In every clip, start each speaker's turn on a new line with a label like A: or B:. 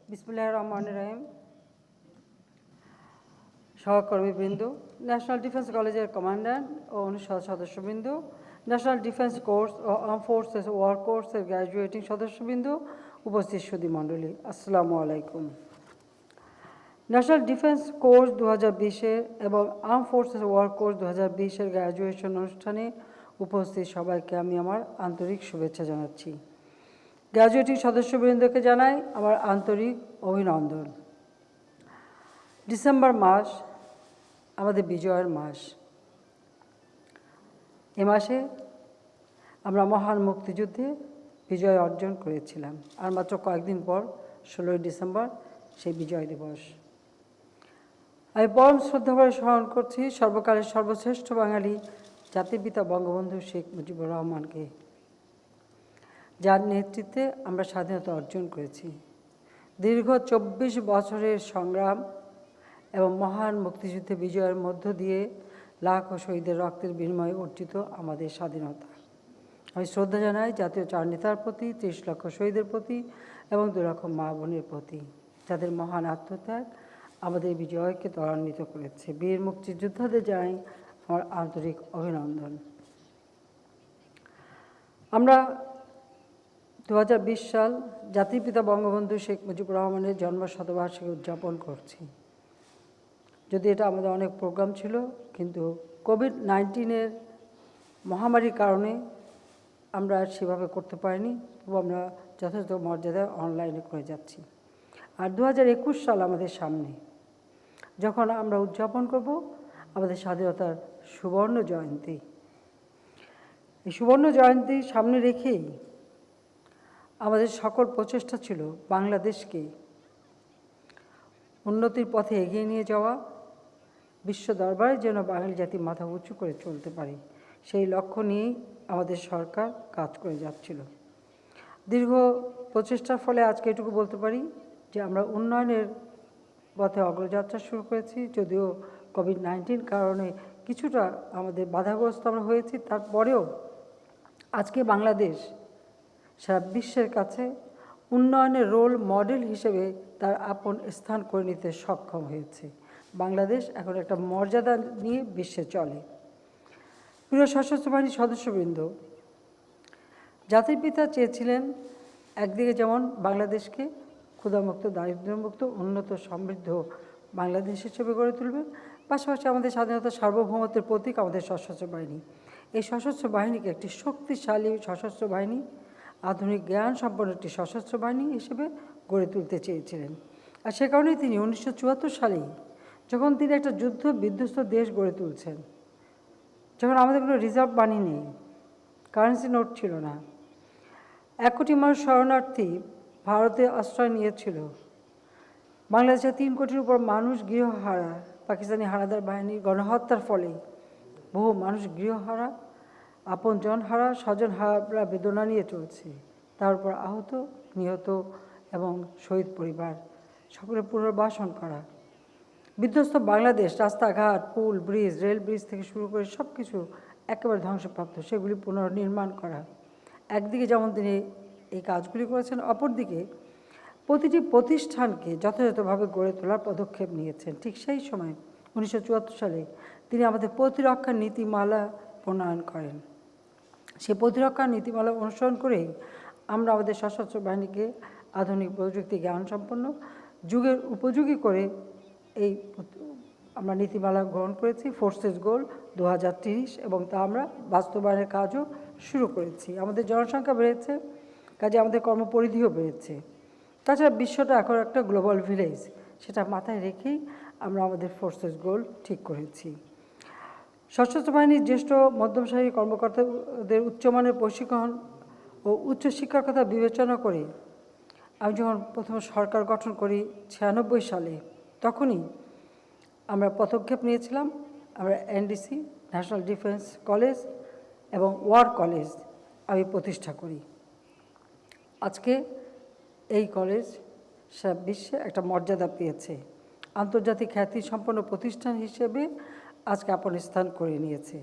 A: বিসমিল্লাহির রহমানির রহিম। সহকর্মীবৃন্দ, ন্যাশনাল ডিফেন্স কলেজের কমান্ড্যান্ট ও অনুষদ সদস্যবৃন্দ, ন্যাশনাল ডিফেন্স কোর্স ও আর্ম ফোর্সেস ওয়ার কোর্সের গ্র্যাজুয়েটিং সদস্যবৃন্দ, উপস্থিত সুধী মণ্ডলী, আসসালামু আলাইকুম। ন্যাশনাল ডিফেন্স কোর্স 2020-এর এবং আর্ম ফোর্সেস ওয়ার কোর্স 2020-এর গ্র্যাজুয়েশন অনুষ্ঠানে উপস্থিত সবাইকে আমি আমার আন্তরিক শুভেচ্ছা জানাচ্ছি। গ্র্যাজুয়েটিং সদস্যবৃন্দকে জানাই আমার আন্তরিক অভিনন্দন। ডিসেম্বর মাস আমাদের বিজয়ের মাস। এ মাসে আমরা মহান মুক্তিযুদ্ধে বিজয় অর্জন করেছিলাম, আর মাত্র কয়েকদিন পর 16ই ডিসেম্বর সেই বিজয় দিবস। আমি পরম শ্রদ্ধাভরে স্মরণ করছি সর্বকালের সর্বশ্রেষ্ঠ বাঙালি জাতির বঙ্গবন্ধু শেখ মুজিবুর রহমানকে, যার নেতৃত্বে আমরা স্বাধীনতা অর্জন করেছি। দীর্ঘ 24 বছরের সংগ্রাম এবং মহান মুক্তিযুদ্ধে বিজয়ের মধ্য দিয়ে লাখো শহীদের রক্তের বিনিময়ে অর্জিত আমাদের স্বাধীনতা। আমি শ্রদ্ধা জানাই জাতীয় চার নেতার প্রতি, 30 লক্ষ শহীদের প্রতি এবং 2 লক্ষ মা বোনের প্রতি, যাদের মহান আত্মত্যাগ আমাদের বিজয়কে ত্বরান্বিত করেছে। বীর মুক্তিযোদ্ধাদের জানাই আমার আন্তরিক অভিনন্দন। আমরা 2020 সাল জাতির পিতা বঙ্গবন্ধু শেখ মুজিবুর রহমানের জন্মশতবার্ষিকী উদযাপন করছি। যদি এটা আমাদের অনেক প্রোগ্রাম ছিল, কিন্তু কোভিড-19-এর মহামারীর কারণে আমরা সেভাবে করতে পারিনি, তবু আমরা যথাযথ মর্যাদায় অনলাইনে করে যাচ্ছি। আর 2021 সাল আমাদের সামনে, যখন আমরা উদযাপন করব আমাদের স্বাধীনতার সুবর্ণ জয়ন্তী। এই সুবর্ণ জয়ন্তী সামনে রেখেই আমাদের সকল প্রচেষ্টা ছিল বাংলাদেশকে উন্নতির পথে এগিয়ে নিয়ে যাওয়া, বিশ্ব দরবারে যেন বাঙালি জাতি মাথা উঁচু করে চলতে পারে, সেই লক্ষ্য নিয়েই আমাদের সরকার কাজ করে যাচ্ছিল। দীর্ঘ প্রচেষ্টার ফলে আজকে এটুকু বলতে পারি যে আমরা উন্নয়নের পথে অগ্রযাত্রা শুরু করেছি। যদিও কোভিড-19 কারণে কিছুটা আমাদের বাধাগ্রস্ত আমরা হয়েছি, তারপরেও আজকে বাংলাদেশ সারা বিশ্বের কাছে উন্নয়নের রোল মডেল হিসেবে তার আপন স্থান করে নিতে সক্ষম হয়েছে। বাংলাদেশ এখন একটা মর্যাদা নিয়ে বিশ্বে চলে। প্রিয় সশস্ত্র বাহিনীর সদস্যবৃন্দ, জাতির পিতা চেয়েছিলেন একদিকে যেমন বাংলাদেশকে ক্ষুধামুক্ত, দারিদ্র্যমুক্ত, উন্নত, সমৃদ্ধ বাংলাদেশ হিসেবে গড়ে তুলবেন, পাশাপাশি আমাদের স্বাধীনতা সার্বভৌমত্বের প্রতীক আমাদের সশস্ত্র বাহিনী। এই সশস্ত্র বাহিনীকে একটি শক্তিশালী সশস্ত্র বাহিনী, আধুনিক জ্ঞান সম্পন্ন একটি সশস্ত্র বাহিনী হিসেবে গড়ে তুলতে চেয়েছিলেন। আর সে কারণেই তিনি 1974 সালেই, যখন তিনি একটা যুদ্ধ বিধ্বস্ত দেশ গড়ে তুলছেন, যখন আমাদের কোনো রিজার্ভ মানি নেই, কারেন্সি নোট ছিল না, 1 কোটি মানুষ শরণার্থী ভারতে আশ্রয় নিয়েছিল, বাংলাদেশে 3 কোটির উপর মানুষ গৃহহারা, পাকিস্তানি হানাদার বাহিনীর গণহত্যার ফলে বহু মানুষ গৃহহারা, আপনজন হারা, স্বজন হারা বেদনা নিয়ে চলছে। তার উপর আহত, নিহত এবং শহীদ পরিবার সকলে পুনর্বাসন করা, বিধ্বস্ত বাংলাদেশ, রাস্তাঘাট, পুল, ব্রিজ, রেল ব্রিজ থেকে শুরু করে সব কিছু একেবারে ধ্বংসপ্রাপ্ত, সেগুলি পুনর্নির্মাণ করা। একদিকে যেমন তিনি এই কাজগুলি করেছেন, অপরদিকে প্রতিটি প্রতিষ্ঠানকে যথাযথভাবে গড়ে তোলার পদক্ষেপ নিয়েছেন। ঠিক সেই সময় 1974 সালে তিনি আমাদের প্রতিরক্ষা নীতিমালা প্রণয়ন করেন। সেই প্রতিরক্ষা নীতিমালা অনুসরণ করেই আমরা আমাদের সশস্ত্র বাহিনীকে আধুনিক প্রযুক্তি জ্ঞান সম্পন্ন, যুগের উপযোগী করে এই আমরা নীতিমালা গ্রহণ করেছি। ফোর্সেস গোল 2030, এবং তা আমরা বাস্তবায়নের কাজও শুরু করেছি। আমাদের জনসংখ্যা বেড়েছে, কাজে আমাদের কর্মপরিধিও বেড়েছে। তাছাড়া বিশ্বটা এখন একটা গ্লোবাল ভিলেজ, সেটা মাথায় রেখেই আমরা আমাদের ফোর্সেস গোল ঠিক করেছি। সশস্ত্র বাহিনীর জ্যেষ্ঠ মধ্যম সারির কর্মকর্তাদের উচ্চমানের প্রশিক্ষণ ও উচ্চশিক্ষার কথা বিবেচনা করে আমি যখন প্রথম সরকার গঠন করি 96 সালে, তখনই আমরা পদক্ষেপ নিয়েছিলাম। আমরা এনডিসি, ন্যাশনাল ডিফেন্স কলেজ এবং ওয়ার কলেজ আমি প্রতিষ্ঠা করি। আজকে এই কলেজ সারা বিশ্বে একটা মর্যাদা পেয়েছে, আন্তর্জাতিক খ্যাতি সম্পন্ন প্রতিষ্ঠান হিসেবে আজকে আপন স্থান করে নিয়েছে।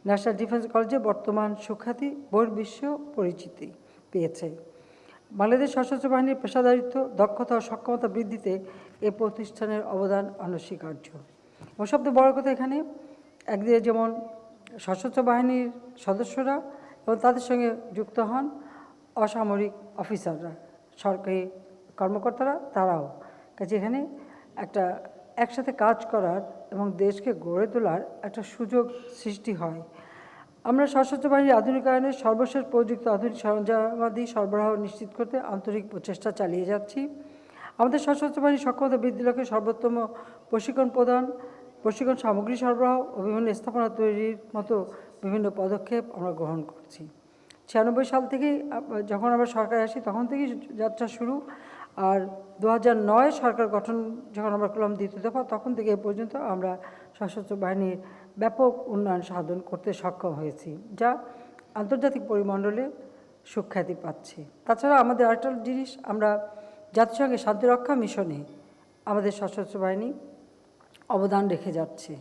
A: ন্যাশনাল ডিফেন্স কলেজে বর্তমান সুখ্যাতি বহির্বিশ্ব পরিচিতি পেয়েছে। বাংলাদেশ সশস্ত্র বাহিনীর পেশাদারিত্ব, দক্ষতা ও সক্ষমতা বৃদ্ধিতে এ প্রতিষ্ঠানের অবদান অনস্বীকার্য। এবং সবচেয়ে বড় কথা, এখানে একদিকে যেমন সশস্ত্র বাহিনীর সদস্যরা এবং তাদের সঙ্গে যুক্ত হন অসামরিক অফিসাররা, সরকারি কর্মকর্তারা, তারাও। কাজে এখানে একটা একসাথে কাজ করার এবং দেশকে গড়ে তোলার একটা সুযোগ সৃষ্টি হয়। আমরা সশস্ত্র বাহিনীর আধুনিকায়নের সর্বশেষ প্রযুক্ত আধুনিক সরঞ্জামাদি সরবরাহ নিশ্চিত করতে আন্তরিক প্রচেষ্টা চালিয়ে যাচ্ছি। আমাদের সশস্ত্র বাহিনীর সক্ষমতা বৃদ্ধির লক্ষ্যে সর্বোত্তম প্রশিক্ষণ প্রদান, প্রশিক্ষণ সামগ্রী সরবরাহ ও বিভিন্ন স্থাপনা তৈরির মতো বিভিন্ন পদক্ষেপ আমরা গ্রহণ করছি। 96 সাল থেকেই যখন আমরা সরকারে আসি তখন থেকেই যাত্রা শুরু। আর 2009 সরকার গঠন যখন আমরা করলাম দ্বিতীয় দফা, তখন থেকে এ পর্যন্ত আমরা সশস্ত্র বাহিনীর ব্যাপক উন্নয়ন সাধন করতে সক্ষম হয়েছি, যা আন্তর্জাতিক পরিমণ্ডলে সুখ্যাতি পাচ্ছে। তাছাড়া আমাদের আরেকটা জিনিস, আমরা জাতিসংঘের শান্তিরক্ষা মিশনে আমাদের সশস্ত্র বাহিনী অবদান রেখে যাচ্ছে।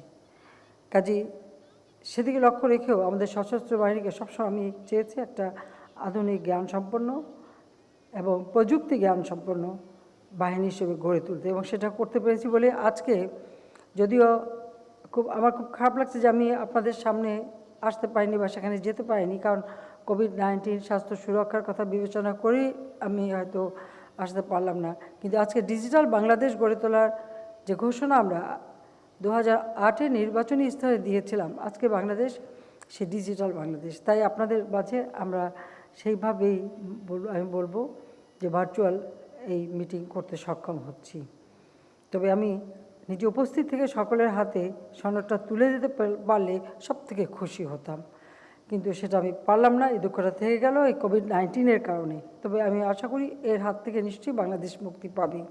A: কাজেই সেদিকে লক্ষ্য রেখেও আমাদের সশস্ত্র বাহিনীকে সবসময় আমি চেয়েছি একটা আধুনিক জ্ঞানসম্পন্ন এবং প্রযুক্তি জ্ঞানসম্পন্ন বাহিনী হিসেবে গড়ে তুলতে, এবং সেটা করতে পেরেছি বলে আজকে, যদিও আমার খুব খারাপ লাগছে যে আমি আপনাদের সামনে আসতে পারিনি বা সেখানে যেতে পারিনি, কারণ কোভিড-19 স্বাস্থ্য সুরক্ষার কথা বিবেচনা করেই আমি হয়তো আসতে পারলাম না। কিন্তু আজকে ডিজিটাল বাংলাদেশ গড়ে তোলার যে ঘোষণা আমরা 2008 নির্বাচনী স্তরে দিয়েছিলাম, আজকে বাংলাদেশ সে ডিজিটাল বাংলাদেশ। তাই আপনাদের মাঝে আমরা সেইভাবেই আমি বলবো যে ভার্চুয়াল এই মিটিং করতে সক্ষম হচ্ছি। তবে আমি নিজে উপস্থিত থেকে সকলের হাতে সনদটা তুলে দিতে পারলে সব থেকে খুশি হতাম, কিন্তু সেটা আমি পারলাম না। এই দুঃখটা থেকে গেল এই কোভিড-19 কারণে। তবে আমি আশা করি এর হাত থেকে নিশ্চয়ই বাংলাদেশ মুক্তি পাবে।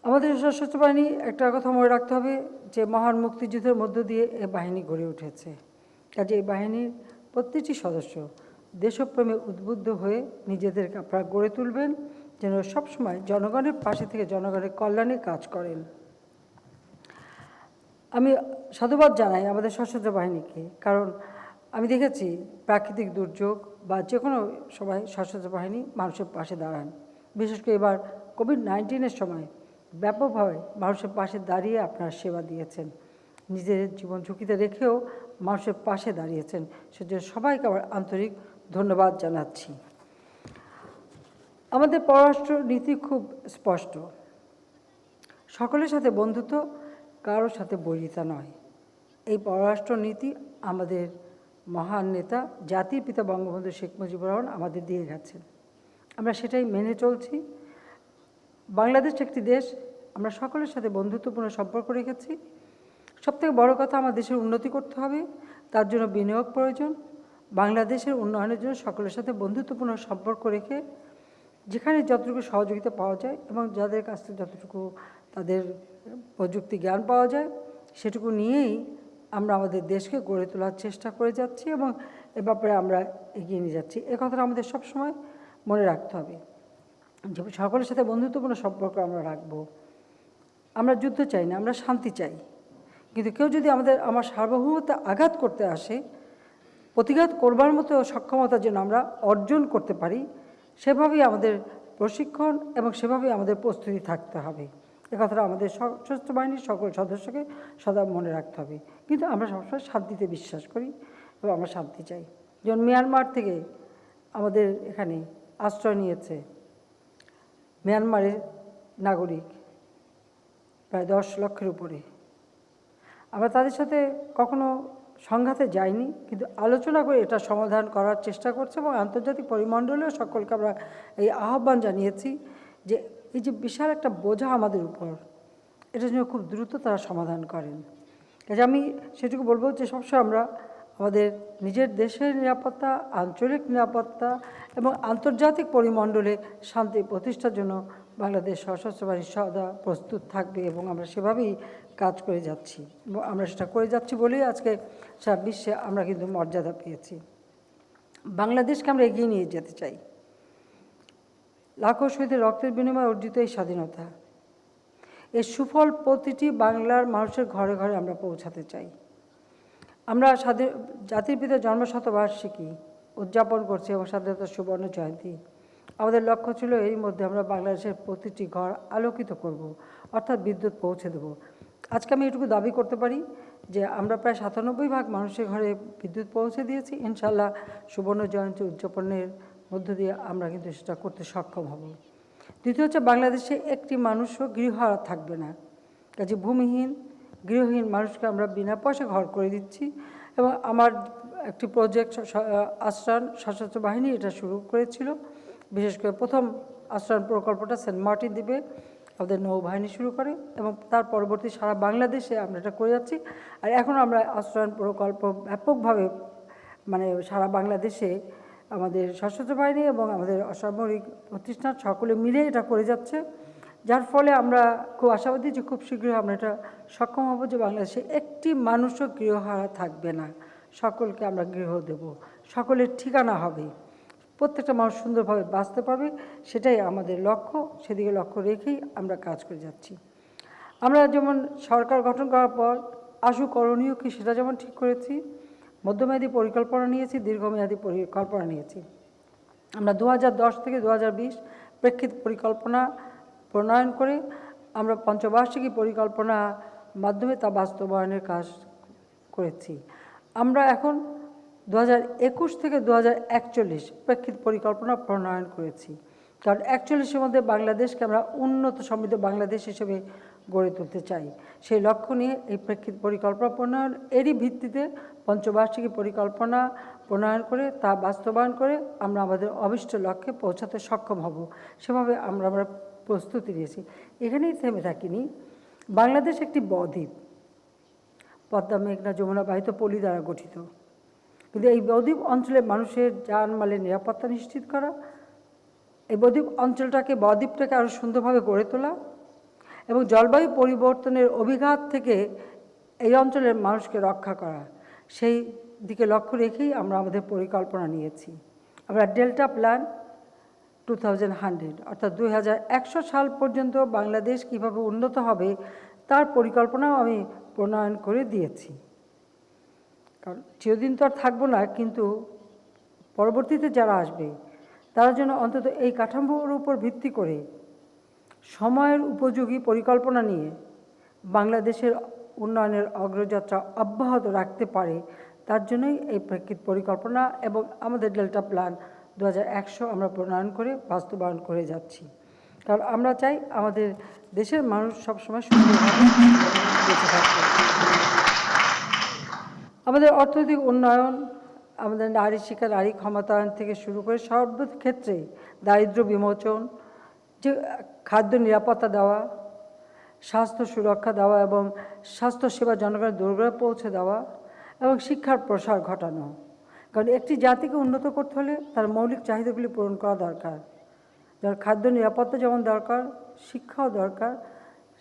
A: আমাদের সশস্ত্র বাহিনী, একটা কথা মনে রাখতে হবে যে মহান মুক্তিযুদ্ধের মধ্য দিয়ে এ বাহিনী গড়ে উঠেছে। কাজে এই বাহিনীর প্রত্যেকটি সদস্য দেশপ্রেমে উদ্বুদ্ধ হয়ে নিজেদেরকে আপনারা গড়ে তুলবেন, যেন সবসময় জনগণের পাশে থেকে জনগণের কল্যাণে কাজ করেন। আমি সাধুবাদ জানাই আমাদের সশস্ত্র বাহিনীকে, কারণ আমি দেখেছি প্রাকৃতিক দুর্যোগ বা যে কোনো সময় সশস্ত্র বাহিনী মানুষের পাশে দাঁড়ান। বিশেষ করে এবার কোভিড-19 সময় ব্যাপকভাবে মানুষের পাশে দাঁড়িয়ে আপনারা সেবা দিয়েছেন, নিজের জীবন ঝুঁকিতে রেখেও মানুষের পাশে দাঁড়িয়েছেন। সেজন্য সবাইকে আমার আন্তরিক ধন্যবাদ জানাচ্ছি। আমাদের পররাষ্ট্র নীতি খুব স্পষ্ট, সকলের সাথে বন্ধুত্ব, কারোর সাথে বৈরিতা নয়। এই পররাষ্ট্র নীতি আমাদের মহান নেতা জাতির পিতা বঙ্গবন্ধু শেখ মুজিবুর রহমান আমাদের দিয়ে গেছেন, আমরা সেটাই মেনে চলছি। বাংলাদেশ একটি দেশ, আমরা সকলের সাথে বন্ধুত্বপূর্ণ সম্পর্ক রেখেছি। সবথেকে বড় কথা, আমার দেশের উন্নতি করতে হবে, তার জন্য বিনিয়োগ প্রয়োজন। বাংলাদেশের উন্নয়নের জন্য সকলের সাথে বন্ধুত্বপূর্ণ সম্পর্ক রেখে যেখানে যতটুকু সহযোগিতা পাওয়া যায় এবং যাদের কাছ থেকে যতটুকু তাদের প্রযুক্তি জ্ঞান পাওয়া যায়, সেটুকু নিয়েই আমরা আমাদের দেশকে গড়ে তোলার চেষ্টা করে যাচ্ছি এবং এ ব্যাপারে আমরা এগিয়ে নিয়ে যাচ্ছি। এ কথাটা আমাদের সবসময় মনে রাখতে হবে যে সকলের সাথে বন্ধুত্বপূর্ণ সম্পর্ক আমরা রাখব। আমরা যুদ্ধ চাই না, আমরা শান্তি চাই। কিন্তু কেউ যদি আমার সার্বভৌমত্বে আঘাত করতে আসে, প্রতিঘাত করবার মতো সক্ষমতা যেন আমরা অর্জন করতে পারি, সেভাবেই আমাদের প্রশিক্ষণ এবং সেভাবেই আমাদের প্রস্তুতি থাকতে হবে। এ কথাটা আমাদের সশস্ত্র বাহিনীর সকল সদস্যকে সদা মনে রাখতে হবে। কিন্তু আমরা সবসময় শান্তিতে বিশ্বাস করি এবং আমরা শান্তি চাই। যেমন মিয়ানমার থেকে আমাদের এখানে আশ্রয় নিয়েছে মিয়ানমারের নাগরিক প্রায় 10 লক্ষের উপরে। আমরা তাদের সাথে কখনো সংঘাতে যাইনি, কিন্তু আলোচনা করে এটা সমাধান করার চেষ্টা করছে এবং আন্তর্জাতিক পরিমণ্ডলেও সকলকে আমরা এই আহ্বান জানিয়েছি যে এই যে বিশাল একটা বোঝা আমাদের উপর, এটার জন্য খুব দ্রুত তারা সমাধান করেন। কাজে আমি সেটুকু বলবো যে সবসময় আমরা আমাদের নিজের দেশের নিরাপত্তা, আঞ্চলিক নিরাপত্তা এবং আন্তর্জাতিক পরিমণ্ডলে শান্তি প্রতিষ্ঠার জন্য বাংলাদেশ সশস্ত্র বাহিনী সদা প্রস্তুত থাকবে এবং আমরা সেভাবেই কাজ করে যাচ্ছি এবং আমরা সেটা করে যাচ্ছি বলেই আজকে সারা বিশ্বে আমরা কিন্তু মর্যাদা পেয়েছি। বাংলাদেশকে আমরা এগিয়ে নিয়ে যেতে চাই। লাখো শহীদের রক্তের বিনিময়ে অর্জিত এই স্বাধীনতা, এর সুফল প্রতিটি বাংলার মানুষের ঘরে ঘরে আমরা পৌঁছাতে চাই। আমরা জাতির পিতার জন্মশতবার্ষিকী উদযাপন করছি এবং স্বাধীনতার সুবর্ণ জয়ন্তী। আমাদের লক্ষ্য ছিল এরই মধ্যে আমরা বাংলাদেশের প্রতিটি ঘর আলোকিত করব, অর্থাৎ বিদ্যুৎ পৌঁছে দেব। আজকে আমি এটুকু দাবি করতে পারি যে আমরা প্রায় ৯৭% মানুষের ঘরে বিদ্যুৎ পৌঁছে দিয়েছি। ইনশাআল্লাহ সুবর্ণ জয়ন্তী উদযাপনের মধ্য দিয়ে আমরা কিন্তু সেটা করতে সক্ষম হব। দ্বিতীয় হচ্ছে, বাংলাদেশে একটি মানুষও গৃহহারা থাকবে না। কাজে ভূমিহীন, গৃহহীন মানুষকে আমরা বিনা পয়সা ঘর করে দিচ্ছি। এবং আমার একটি প্রজেক্ট আশ্রয়ণ সশস্ত্র বাহিনী এটা শুরু করেছিল। বিশেষ করে প্রথম আশ্রয়ণ প্রকল্পটা সেন্ট মার্টিন দ্বীপে আমাদের নৌবাহিনী শুরু করে, এবং তার পরবর্তী সারা বাংলাদেশে আমরা এটা করে যাচ্ছি। আর এখন আমরা আশ্রয়ণ প্রকল্প ব্যাপকভাবে মানে সারা বাংলাদেশে আমাদের সশস্ত্র বাহিনী এবং আমাদের অসামরিক প্রতিষ্ঠান সকলে মিলে এটা করে যাচ্ছে, যার ফলে আমরা খুব আশাবাদী যে খুব শীঘ্রই আমরা এটা সক্ষম হব যে বাংলাদেশে একটি মানুষও গৃহহারা থাকবে না। সকলকে আমরা গৃহ দেব, সকলের ঠিকানা হবে, প্রত্যেকটা মানুষ সুন্দরভাবে বাঁচতে পারবে, সেটাই আমাদের লক্ষ্য। সেদিকে লক্ষ্য রেখেই আমরা কাজ করে যাচ্ছি। আমরা যেমন সরকার গঠন করার পর আশু করণীয় কি সেটা যেমন ঠিক করেছি, মধ্যমেয়াদী পরিকল্পনা নিয়েছি, দীর্ঘমেয়াদী পরিকল্পনা নিয়েছি। আমরা 2010 থেকে 2020 প্রেক্ষিত পরিকল্পনা প্রণয়ন করে আমরা পঞ্চবার্ষিকী পরিকল্পনা মাধ্যমে তা বাস্তবায়নের কাজ করেছি। আমরা এখন 2021 থেকে 2041 প্রেক্ষিত পরিকল্পনা প্রণয়ন করেছি, কারণ 41-এর মধ্যে বাংলাদেশকে আমরা উন্নত সমৃদ্ধ বাংলাদেশ হিসেবে গড়ে তুলতে চাই। সেই লক্ষ্য নিয়ে এই প্রেক্ষিত পরিকল্পনা প্রণয়ন, এরই ভিত্তিতে পঞ্চবার্ষিকী পরিকল্পনা প্রণয়ন করে তা বাস্তবায়ন করে আমরা আমাদের অভীষ্ট লক্ষ্যে পৌঁছাতে সক্ষম হব, সেভাবে আমরা প্রস্তুতি নিয়েছি। এখানেই থেমে থাকিনি। বাংলাদেশ একটি বদ্বীপ, পদ্মা, মেঘনা, যমুনা বাহিত পলি দ্বারা গঠিত। কিন্তু এই বদ্বীপ অঞ্চলে মানুষের জানমালের নিরাপত্তা নিশ্চিত করা, এই বদ্বীপটাকে আরও সুন্দরভাবে গড়ে তোলা এবং জলবায়ু পরিবর্তনের অভিঘাত থেকে এই অঞ্চলের মানুষকে রক্ষা করা, সেই দিকে লক্ষ্য রেখেই আমরা আমাদের পরিকল্পনা নিয়েছি। আমরা ডেল্টা প্ল্যান 2100 অর্থাৎ 2100 সাল পর্যন্ত বাংলাদেশ কীভাবে উন্নত হবে তার পরিকল্পনাও আমি প্রণয়ন করে দিয়েছি। কারণ চিরদিন তো আর থাকবো না, কিন্তু পরবর্তীতে যারা আসবে তারা যেন অন্তত এই কাঠামোর উপর ভিত্তি করে সময়ের উপযোগী পরিকল্পনা নিয়ে বাংলাদেশের উন্নয়নের অগ্রযাত্রা অব্যাহত রাখতে পারে, তার জন্যই এই প্রেক্ষিত পরিকল্পনা এবং আমাদের ডেল্টা প্ল্যান 2100 আমরা প্রণয়ন করে বাস্তবায়ন করে যাচ্ছি। কারণ আমরা চাই আমাদের দেশের মানুষ সবসময় সুন্দরভাবে বেঁচে থাকবে। আমাদের অর্থনৈতিক উন্নয়ন, আমাদের নারী শিক্ষা, নারী ক্ষমতায়ন থেকে শুরু করে সর্বক্ষেত্রে দারিদ্র্য বিমোচন, যে খাদ্য নিরাপত্তা দেওয়া, স্বাস্থ্য সুরক্ষা দেওয়া এবং স্বাস্থ্যসেবা জনগণের দোরগোড়ায় পৌঁছে দেওয়া এবং শিক্ষার প্রসার ঘটানো। কারণ একটি জাতিকে উন্নত করতে হলে তার মৌলিক চাহিদাগুলি পূরণ করা দরকার। যার খাদ্য নিরাপত্তা যেমন দরকার, শিক্ষাও দরকার,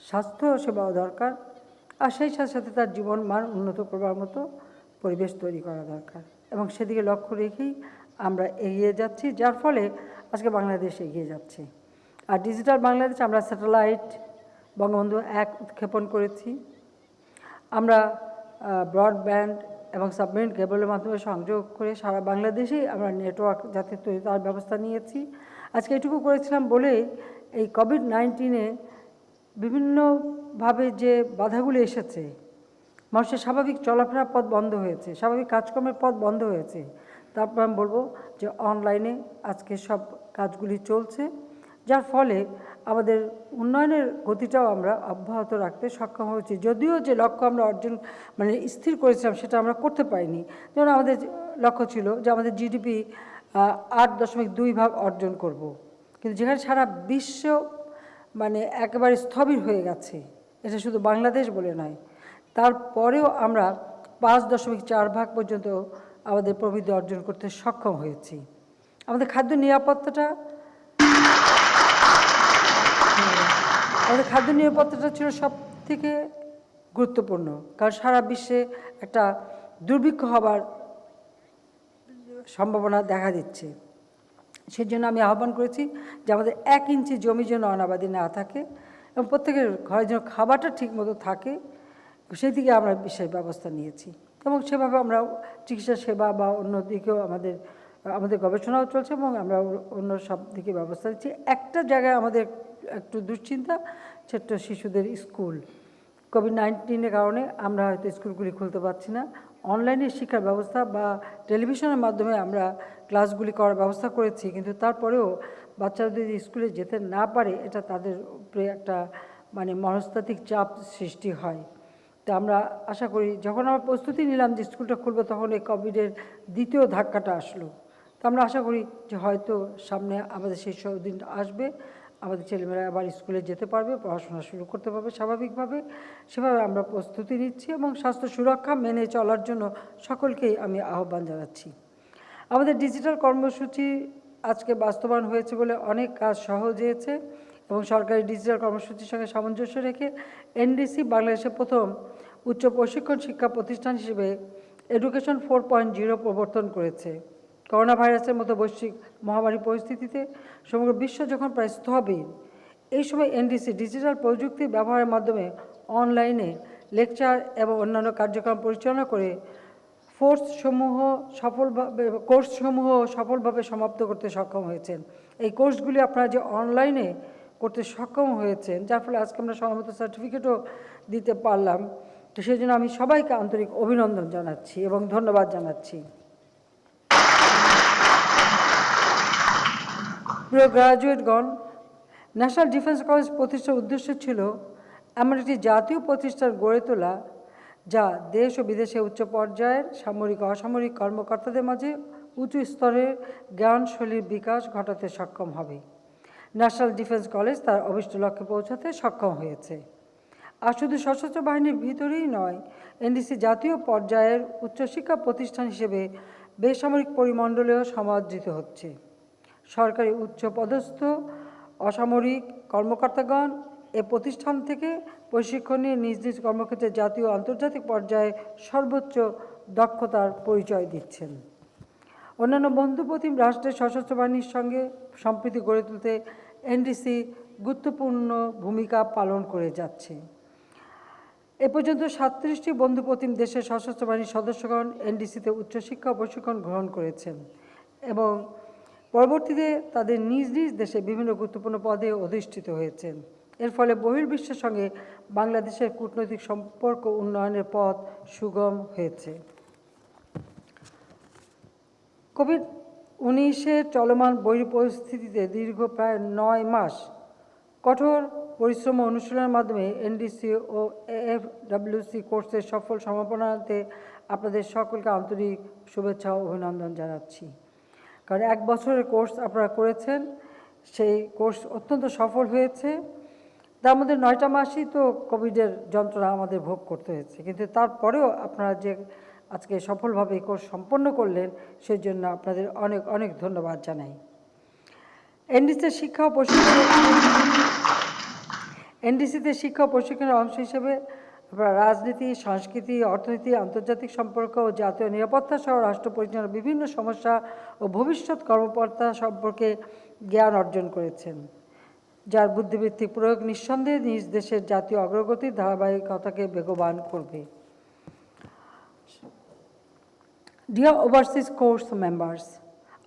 A: স্বাস্থ্য সেবাও দরকার, আর সেই সাথে সাথে তার জীবন মান উন্নত করবার মতো পরিবেশ তৈরি করা দরকার। এবং সেদিকে লক্ষ্য রেখেই আমরা এগিয়ে যাচ্ছি, যার ফলে আজকে বাংলাদেশ এগিয়ে যাচ্ছে। আর ডিজিটাল বাংলাদেশ, আমরা স্যাটেলাইট বঙ্গবন্ধু 1 উৎক্ষেপণ করেছি। আমরা ব্রডব্যান্ড এবং সাবমেরিন কেবলের মাধ্যমে সংযোগ করে সারা বাংলাদেশেই আমরা নেটওয়ার্ক যাতে তৈরি তার ব্যবস্থা নিয়েছি। আজকে এটুকু করেছিলাম বলে এই কোভিড-19-এ বিভিন্নভাবে যে বাধাগুলি এসেছে, মানুষের স্বাভাবিক চলাফেরার পথ বন্ধ হয়েছে, স্বাভাবিক কাজকর্মের পথ বন্ধ হয়েছে, তারপর আমি বলবো যে অনলাইনে আজকে সব কাজগুলি চলছে, যার ফলে আমাদের উন্নয়নের গতিটাও আমরা অব্যাহত রাখতে সক্ষম হয়েছি। যদিও যে লক্ষ্য আমরা স্থির করেছিলাম সেটা আমরা করতে পারিনি। যেমন আমাদের লক্ষ্য ছিল যে আমাদের জিডিপি 8.2% অর্জন করব, কিন্তু যেখানে সারা বিশ্ব একেবারে স্থবির হয়ে গেছে, এটা শুধু বাংলাদেশ বলে নয়, তারপরেও আমরা 5.4% পর্যন্ত আমাদের প্রবৃদ্ধি অর্জন করতে সক্ষম হয়েছি। আমাদের খাদ্য নিরাপত্তাটা ছিল সব থেকে গুরুত্বপূর্ণ, কারণ সারা বিশ্বে একটা দুর্ভিক্ষ হবার সম্ভাবনা দেখা দিচ্ছে। সেজন্য আমি আহ্বান করেছি যে আমাদের 1 ইঞ্চি জমি যেন অনাবাদি না থাকে এবং প্রত্যেকের ঘরে যেন খাবারটা ঠিকমতো থাকে, সেই দিকে আমরা বিশেষ ব্যবস্থা নিয়েছি। এবং সেভাবে আমরা চিকিৎসা সেবা বা অন্য দিকেও আমাদের আমাদের গবেষণাও চলছে এবং আমরা অন্য সব দিকে ব্যবস্থা নিচ্ছি। একটা জায়গায় আমাদের একটু দুশ্চিন্তা, ছোট্ট শিশুদের স্কুল। কোভিড-19-এর কারণে আমরা হয়তো স্কুলগুলি খুলতে পারছি না। অনলাইনে শিক্ষার ব্যবস্থা বা টেলিভিশনের মাধ্যমে আমরা ক্লাসগুলি করার ব্যবস্থা করেছি, কিন্তু তারপরেও বাচ্চারা যদি স্কুলে যেতে না পারে, এটা তাদের উপরে একটা মানে মনস্তাত্ত্বিক চাপ সৃষ্টি হয়। তা আমরা আশা করি, যখন আমরা প্রস্তুতি নিলাম যে স্কুলটা খুলবো, তখন এই কোভিডের দ্বিতীয় ধাক্কাটা আসলো। তো আমরা আশা করি যে হয়তো সামনে আমাদের সেই সব দিন আসবে, আমাদের ছেলেমেয়েরা আবার স্কুলে যেতে পারবে, পড়াশোনা শুরু করতে পারবে স্বাভাবিকভাবে। সেভাবে আমরা প্রস্তুতি নিচ্ছি এবং স্বাস্থ্য সুরক্ষা মেনে চলার জন্য সকলকেই আমি আহ্বান জানাচ্ছি। আমাদের ডিজিটাল কর্মসূচি আজকে বাস্তবায়ন হয়েছে বলে অনেক কাজ সহজ হয়েছে এবং সরকারি ডিজিটাল কর্মসূচির সঙ্গে সামঞ্জস্য রেখে এনডিসি বাংলাদেশের প্রথম উচ্চ প্রশিক্ষণ শিক্ষা প্রতিষ্ঠান হিসেবে এডুকেশন 4.0 প্রবর্তন করেছে। করোনা ভাইরাসের মতো বৈশ্বিক মহামারী পরিস্থিতিতে সমগ্র বিশ্ব যখন প্রায় স্থবির, এই সময় এনডিসি ডিজিটাল প্রযুক্তি ব্যবহারের মাধ্যমে অনলাইনে লেকচার এবং অন্যান্য কার্যক্রম পরিচালনা করে কোর্সসমূহ সফলভাবে সমাপ্ত করতে সক্ষম হয়েছেন। এই কোর্সগুলি আপনারা যে অনলাইনে করতে সক্ষম হয়েছেন, যার ফলে আজকে আমরা সম্মত সার্টিফিকেটও দিতে পারলাম। তো সেই জন্য আমি সবাইকে আন্তরিক অভিনন্দন জানাচ্ছি এবং ধন্যবাদ জানাচ্ছি। প্রিয় গ্রাজুয়েটগণ, ন্যাশনাল ডিফেন্স কলেজ প্রতিষ্ঠার উদ্দেশ্য ছিল এমন একটি জাতীয় প্রতিষ্ঠান গড়ে তোলা যা দেশ ও বিদেশে উচ্চ পর্যায়ের সামরিক অসামরিক কর্মকর্তাদের মাঝে উঁচু স্তরের জ্ঞানশৈলীর বিকাশ ঘটাতে সক্ষম হবে। ন্যাশনাল ডিফেন্স কলেজ তার অভিষ্ট লক্ষ্যে পৌঁছাতে সক্ষম হয়েছে। আর শুধু সশস্ত্র বাহিনীর ভিতরেই নয়, এনডিসি জাতীয় পর্যায়ের উচ্চশিক্ষা প্রতিষ্ঠান হিসেবে বেসামরিক পরিমণ্ডলেও সমাদৃত হচ্ছে। সরকারি উচ্চপদস্থ অসামরিক কর্মকর্তাগণ এ প্রতিষ্ঠান থেকে প্রশিক্ষণ নিয়ে নিজ নিজ কর্মক্ষেত্রে জাতীয় ও আন্তর্জাতিক পর্যায়ে সর্বোচ্চ দক্ষতার পরিচয় দিচ্ছেন। অন্যান্য বন্ধুপ্রতিম রাষ্ট্রের সশস্ত্র বাহিনীর সঙ্গে সম্প্রীতি গড়ে তুলতে এনডিসি গুরুত্বপূর্ণ ভূমিকা পালন করে যাচ্ছে। এ পর্যন্ত 37টি বন্ধুপ্রতিম দেশের সশস্ত্র বাহিনীর সদস্যগণ এনডিসিতে উচ্চশিক্ষা ও প্রশিক্ষণ গ্রহণ করেছেন এবং পরবর্তীতে তাদের নিজ নিজ দেশে বিভিন্ন গুরুত্বপূর্ণ পদে অধিষ্ঠিত হয়েছেন। এর ফলে বহির্বিশ্বের সঙ্গে বাংলাদেশের কূটনৈতিক সম্পর্ক উন্নয়নের পথ সুগম হয়েছে। কোভিড-19-এর চলমান পরিস্থিতিতে দীর্ঘ প্রায় 9 মাস কঠোর পরিশ্রম ও অনুশীলনের মাধ্যমে এনডিসি ও এএফডব্লিউসি কোর্সের সফল সমাপনাতে আপনাদের সকলকে আন্তরিক শুভেচ্ছা ও অভিনন্দন জানাচ্ছি। কারণ 1 বছরের কোর্স আপনারা করেছেন, সেই কোর্স অত্যন্ত সফল হয়েছে। তার মধ্যে 9টা মাসই তো কোভিডের যন্ত্রণা আমাদের ভোগ করতে হয়েছে, কিন্তু তারপরেও আপনারা যে আজকে সফলভাবে এই কোর্স সম্পন্ন করলেন, সেই জন্য আপনাদের অনেক অনেক ধন্যবাদ জানাই। এনডিসিতে শিক্ষা ও প্রশিক্ষণের অংশ হিসেবে আপনারা রাজনীতি, সংস্কৃতি, অর্থনীতি, আন্তর্জাতিক সম্পর্ক ও জাতীয় নিরাপত্তা সহ রাষ্ট্র পরিচালনার বিভিন্ন সমস্যা ও ভবিষ্যৎ কর্মকর্তা সম্পর্কে জ্ঞান অর্জন করেছেন, যার বুদ্ধিবৃত্তিক প্রয়োগ নিঃসন্দেহে নিজ দেশের জাতীয় অগ্রগতির ধারাবাহিকতাকে বেগবান করবে। Dear overseas course members,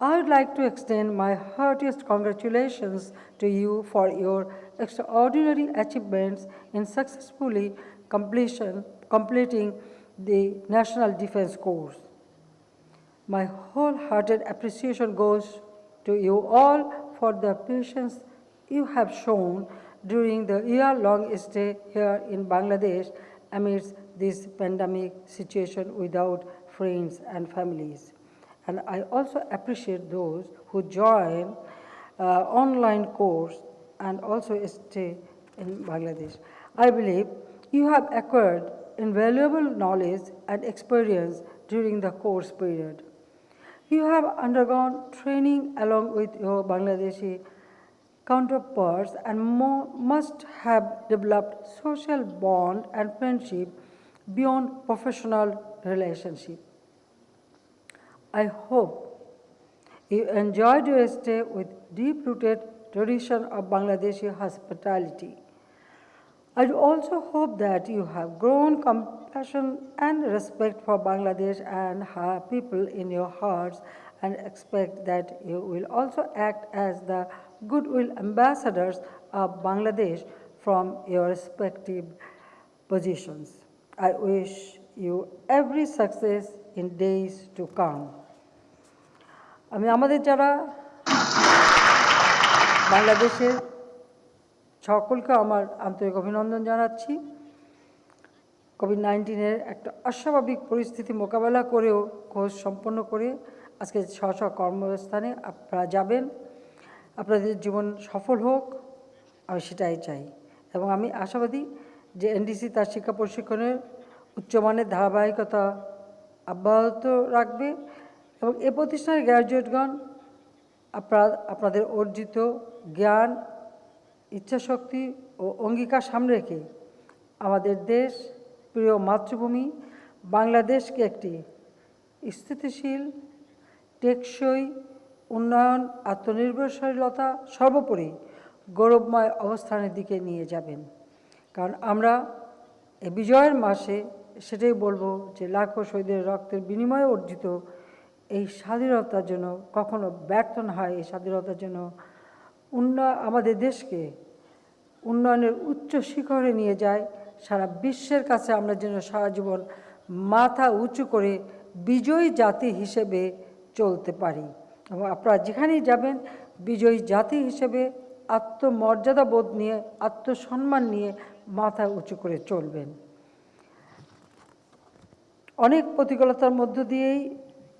A: I would like to extend my heartiest congratulations to you for your extraordinary achievements in successfully completing the National Defense Course. My wholehearted appreciation goes to you all for the patience you have shown during the year-long stay here in Bangladesh amidst this pandemic situation without friends and families. And I also appreciate those who join online course and also stay in Bangladesh. I believe you have acquired invaluable knowledge and experience during the course period. You have undergone training along with your Bangladeshi counterparts and must have developed social bond and friendship beyond professional relationship. I hope you enjoyed your stay with deep-rooted tradition of Bangladeshi hospitality. I also hope that you have grown compassion and respect for Bangladesh and her people in your hearts and expect that you will also act as the goodwill ambassadors of Bangladesh from your respective positions. I wish you every success in days to come. আমি আমাদের যারা বাংলাদেশের সকলকে আমার আন্তরিক অভিনন্দন জানাচ্ছি। কোভিড-19-এর একটা অস্বাভাবিক পরিস্থিতি মোকাবেলা করেও কোর্স সম্পন্ন করে আজকে স্ব কর্মস্থানে আপনারা যাবেন, আপনাদের জীবন সফল হোক, আমি সেটাই চাই। এবং আমি আশাবাদী যে এনডিসি তার শিক্ষা প্রশিক্ষণের উচ্চমানের ধারাবাহিকতা অব্যাহত রাখবে এবং এ প্রতিষ্ঠানের গ্র্যাজুয়েটগণ আপনাদের অর্জিত জ্ঞান, ইচ্ছাশক্তি ও অঙ্গীকার সামনে রেখে আমাদের দেশ, প্রিয় মাতৃভূমি বাংলাদেশকে একটি স্থিতিশীল, টেকসই উন্নয়ন, আত্মনির্ভরশীলতা, সর্বোপরি গৌরবময় অবস্থানের দিকে নিয়ে যাবেন। কারণ আমরা এই বিজয়ের মাসে সেটাই বলবো যে লাখো শহীদের রক্তের বিনিময়ে অর্জিত এই স্বাধীনতার জন্য কখনো ব্যর্থ না হয়। এই স্বাধীনতার জন্য আমাদের দেশকে উন্নয়নের উচ্চ শিখরে নিয়ে যায়। সারা বিশ্বের কাছে আমরা যেন সারা জীবন মাথা উঁচু করে বিজয়ী জাতি হিসেবে চলতে পারি এবং আপনারা যেখানেই যাবেন বিজয়ী জাতি হিসেবে আত্মমর্যাদা বোধ নিয়ে, আত্মসম্মান নিয়ে মাথা উঁচু করে চলবেন। অনেক প্রতিকূলতার মধ্য দিয়েই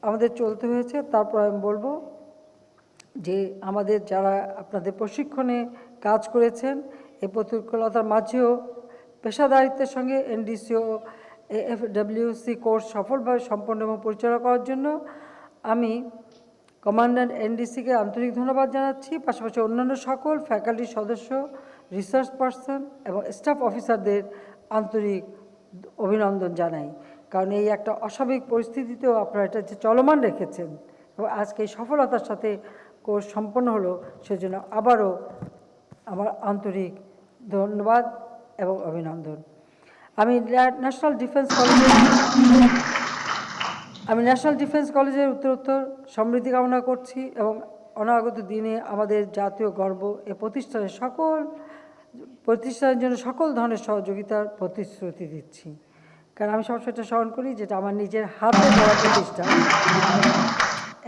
A: আমাদের চলতে হয়েছে। তারপর আমি বলবো যে আমাদের যারা আপনাদের প্রশিক্ষণে কাজ করেছেন, এই প্রতিকূলতার মাঝেও পেশাদারিত্বের সঙ্গে এনডিসি ও এএফডব্লিউসি কোর্স সফলভাবে সম্পন্ন এবং পরিচালনা করার জন্য আমি কমান্ড্যান্ট এনডিসিকে আন্তরিক ধন্যবাদ জানাচ্ছি। পাশাপাশি অন্যান্য সকল ফ্যাকাল্টি সদস্য, রিসার্চ পার্সন এবং স্টাফ অফিসারদের আন্তরিক অভিনন্দন জানাই। কারণ এই একটা অস্বাভাবিক পরিস্থিতিতেও আপনারা এটা যে চলমান রেখেছেন এবং আজকে এই সফলতার সাথে কোর্স সম্পন্ন হলো, সেজন্য আবারও আমার আন্তরিক ধন্যবাদ এবং অভিনন্দন। আমি ন্যাশনাল ডিফেন্স কলেজের উত্তরোত্তর সমৃদ্ধি কামনা করছি এবং অনাগত দিনে আমাদের জাতীয় গর্ব এ প্রতিষ্ঠানের জন্য সকল ধরনের সহযোগিতার প্রতিশ্রুতি দিচ্ছি। কারণ আমি সবসময় এটা স্মরণ করি যেটা আমার নিজের হাতে গড়া প্রতিষ্ঠান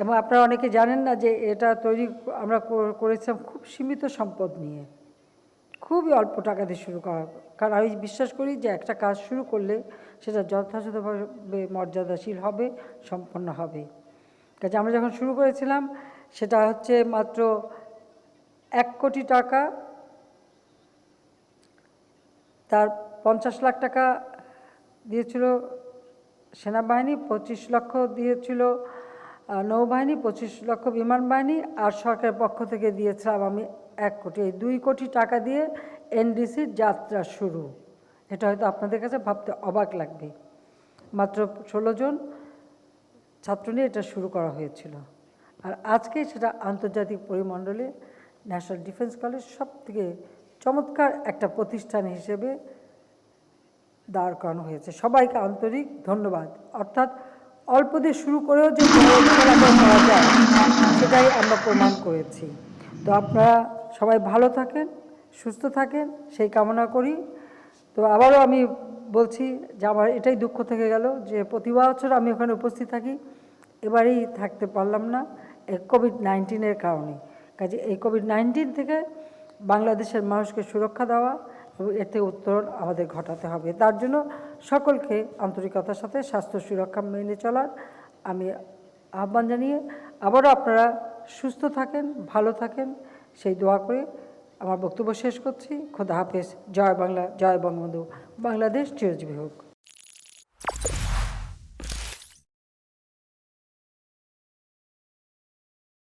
A: এবং আপনারা অনেকে জানেন না যে এটা তৈরি আমরা করেছিলাম খুব সীমিত সম্পদ নিয়ে, খুবই অল্প টাকা দিয়ে শুরু করা। কারণ আমি বিশ্বাস করি যে একটা কাজ শুরু করলে সেটা যথাযথভাবে মর্যাদাশীল হবে, সম্পন্ন হবে। কাজে আমরা যখন শুরু করেছিলাম সেটা হচ্ছে মাত্র 1 কোটি টাকা, তার 50 লাখ টাকা দিয়েছিল সেনাবাহিনী, 25 লক্ষ দিয়েছিল নৌবাহিনী, 25 লক্ষ বিমান বাহিনী, আর সরকারের পক্ষ থেকে দিয়েছিলাম আমি 1 কোটি। এই 2 কোটি টাকা দিয়ে এনডিসির যাত্রা শুরু। এটা হয়তো আপনাদের কাছে ভাবতে অবাক লাগবে। মাত্র 16 জন ছাত্র নিয়ে এটা শুরু করা হয়েছিল। আর আজকে সেটা আন্তর্জাতিক পরিমণ্ডলে ন্যাশনাল ডিফেন্স কলেজ সবথেকে চমৎকার একটা প্রতিষ্ঠান হিসেবে দাঁড় করানো হয়েছে। সবাইকে আন্তরিক ধন্যবাদ। অর্থাৎ অল্প দিয়ে শুরু করেও যে করা যায় সেটাই আমরা প্রমাণ করেছি। তো আপনারা সবাই ভালো থাকেন, সুস্থ থাকেন, সেই কামনা করি। তো আবারও আমি বলছি যে আমার এটাই দুঃখ থেকে গেল যে প্রতি বছর আমি ওখানে উপস্থিত থাকি, এবারেই থাকতে পারলাম না এই কোভিড-19-এর কারণে। কাজে এই কোভিড-19 থেকে বাংলাদেশের মানুষকে সুরক্ষা দেওয়া এবং এতে উত্তরণ আমাদের ঘটাতে হবে। তার জন্য সকলকে আন্তরিকতার সাথে স্বাস্থ্য সুরক্ষা মেনে চলার আমি আহ্বান জানিয়ে আবারও আপনারা সুস্থ থাকেন, ভালো থাকেন, সেই দোয়া করে আমার বক্তব্য শেষ করছি। খোদা হাফেজ। জয় বাংলা, জয় বঙ্গবন্ধু। বাংলাদেশ চিরজীবী হোক।